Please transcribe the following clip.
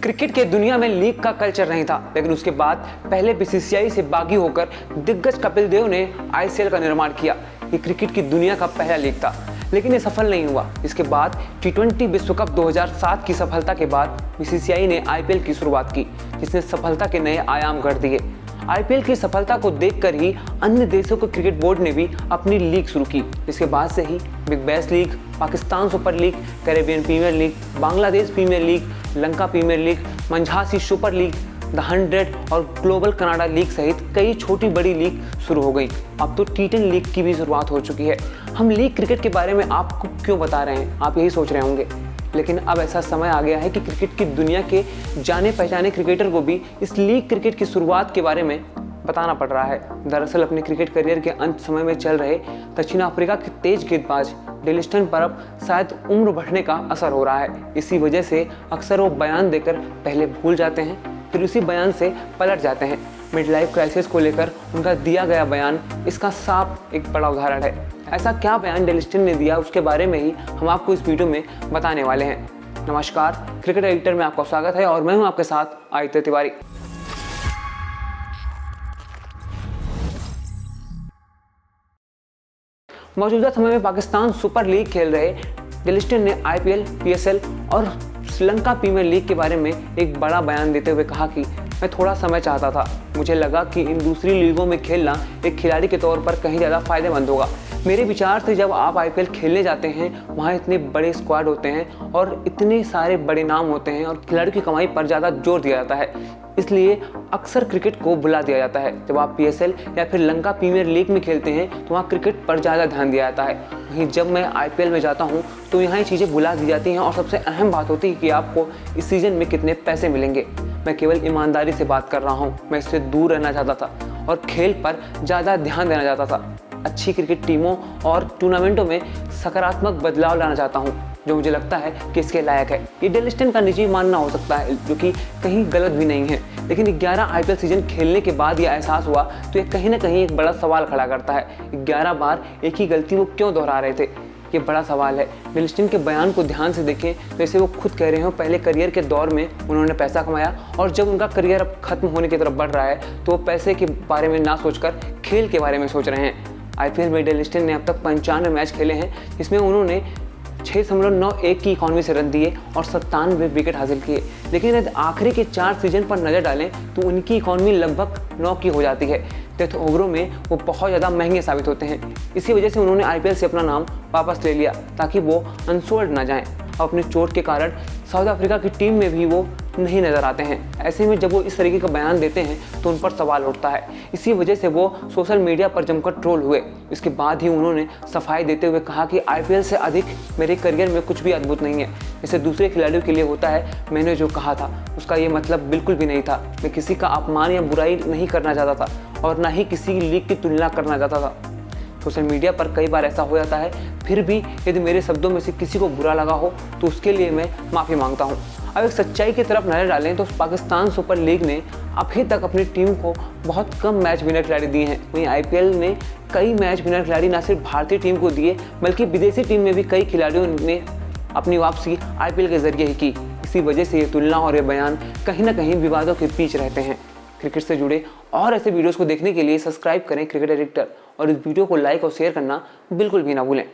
Cricket के दुनिया में लीग का कल्चर नहीं था, लेकिन उसके बाद पहले बीसीसीआई से बागी होकर दिग्गज कपिल देव ने आईसीएल का निर्माण किया। ये क्रिकेट की दुनिया का पहला लीग था, लेकिन ये सफल नहीं हुआ। इसके बाद टी20 विश्व कप 2007 की सफलता के बाद बीसीसीआई ने आईपीएल की शुरुआत की, जिसने सफलता के नए आयाम गढ़ दिए। आईपीएल की सफलता को देखकर ही अन्य देशों के क्रिकेट बोर्ड ने भी अपनी लीग शुरू की। इसके बाद से ही Big Bash League, Pakistan Super League, Caribbean Premier League, Bangladesh Premier League, Lanka Premier League, Mzansi Super League, the 100 और ग्लोबल कनाडा लीग सहित कई छोटी बड़ी लीग शुरू हो गई। अब तो टी10 लीग की भी शुरुआत हो चुकी है। हम लीग क्रिकेट के बारे में आपको क्यों बता रहे हैं, आप यही सोच रहे होंगे, लेकिन अब ऐसा समय आ गया है कि क्रिकेट की दुनिया के जाने पहचाने क्रिकेटर को भी इस लीग क्रिकेट की शुरुआत के बारे में बताना पड़ रहा है। दरअसल अपने क्रिकेट करियर के अंत समय में चल रहे दक्षिण अफ्रीका के तेज गेंदबाज डेलिस्टन पर अब शायद उम्र बढ़ने का असर हो रहा है। इसी वजह से अक्सर वो बयान देकर पहले भूल जाते हैं, फिर उसी बयान से पलट जाते हैं। मिड लाइफ क्राइसिस को लेकर उनका दिया गया बयान इसका साफ एक बड़ा उदाहरण है। ऐसा क्या बयान डेलिस्टन ने दिया, उसके बारे में ही हम आपको इस वीडियो में बताने वाले हैं। नमस्कार, क्रिकेट एडिटर में आपका स्वागत है और मैं हूं आपके साथ आदित्य तिवारी। मौजूदा समय में पाकिस्तान सुपर लीग खेल रहे डेलिस्टन ने आईपीएल, पीएसएल और श्रीलंका प्रीमियर लीग के बारे में एक बड़ा बयान देते हुए कहा कि मैं थोड़ा समय चाहता था। मुझे लगा कि इन दूसरी लीगों में खेलना एक खिलाड़ी के तौर पर कहीं ज़्यादा फायदेमंद होगा। मेरे विचार से जब आप आईपीएल खेलने जाते हैं, वहाँ इतने बड़े स्क्वाड होते हैं और इतने सारे बड़े नाम होते हैं और खिलाड़ी की कमाई पर ज़्यादा जोर दिया जाता है, इसलिए अक्सर क्रिकेट को भुला दिया जाता है। जब आप पीएसएल या फिर लंका प्रीमियर लीग में खेलते हैं तो वहाँ क्रिकेट पर ज़्यादा ध्यान दिया जाता है। वहीं जब मैं आईपीएल में जाता हूँ तो यहाँ ये चीज़ें भुला दी जाती हैं और सबसे अहम बात होती है कि आपको इस सीज़न में कितने पैसे मिलेंगे। मैं केवल ईमानदारी से बात कर रहा हूँ। मैं इससे दूर रहना चाहता था और खेल पर ज़्यादा ध्यान देना चाहता था। अच्छी क्रिकेट टीमों और टूर्नामेंटों में सकारात्मक बदलाव लाना चाहता हूँ, जो मुझे लगता है कि इसके लायक है। ये डेलिस्टन का निजी मानना हो सकता है, जो कि कहीं गलत भी नहीं है, लेकिन 11 आईपीएल सीजन खेलने के बाद यह एहसास हुआ तो ये कहीं ना कहीं एक बड़ा सवाल खड़ा करता है। 11 बार एक ही गलती वो क्यों दोहरा रहे थे, ये बड़ा सवाल है। डेलिस्टन के बयान को ध्यान से देखें तो जैसे वो खुद कह रहे हो, पहले करियर के दौर में उन्होंने पैसा कमाया और जब उनका करियर अब खत्म होने की तरफ बढ़ रहा है तो वो पैसे के बारे में ना सोचकर खेल के बारे में सोच रहे हैं। आईपीएल में डेलिस्टन ने अब तक 95 मैच खेले हैं, जिसमें उन्होंने 6.91 की इकॉनमी से रन दिए और 97 विकेट हासिल किए। लेकिन यदि आखिरी के 4 सीजन पर नज़र डालें तो उनकी इकॉनमी लगभग 9 की हो जाती है। डेथ ओवरों में वो बहुत ज़्यादा महंगे साबित होते हैं। इसी वजह से उन्होंने आईपीएल से अपना नाम वापस ले लिया ताकि वो अनसोल्ड ना जाएं। अपने चोट के कारण साउथ अफ्रीका की टीम में भी वो नहीं नज़र आते हैं। ऐसे में जब वो इस तरीके का बयान देते हैं तो उन पर सवाल उठता है। इसी वजह से वो सोशल मीडिया पर जमकर ट्रोल हुए। इसके बाद ही उन्होंने सफाई देते हुए कहा कि आईपीएल से अधिक मेरे करियर में कुछ भी अद्भुत नहीं है। जैसे दूसरे खिलाड़ियों के लिए होता है, मैंने जो कहा था उसका ये मतलब बिल्कुल भी नहीं था। मैं किसी का अपमान या बुराई नहीं करना चाहता था और ना ही किसी लीग की तुलना करना चाहता था। सोशल मीडिया पर कई बार ऐसा हो जाता है, फिर भी यदि मेरे शब्दों में से किसी को बुरा लगा हो तो उसके लिए मैं माफ़ी मांगता हूँ। अब एक सच्चाई की तरफ नजर डालें तो पाकिस्तान सुपर लीग ने अभी तक अपनी टीम को बहुत कम मैच विनर खिलाड़ी दिए हैं। वहीं आईपीएल ने कई मैच विनर खिलाड़ी न सिर्फ भारतीय टीम को दिए, बल्कि विदेशी टीम में भी कई खिलाड़ियों ने अपनी वापसी आईपीएल के जरिए ही की। इसी वजह से ये तुलना और ये बयान कहीं ना कहीं विवादों के बीच रहते हैं। क्रिकेट से जुड़े और ऐसे वीडियोस को देखने के लिए सब्सक्राइब करें क्रिकेट एडिटर और इस वीडियो को लाइक और शेयर करना बिल्कुल भी ना भूलें।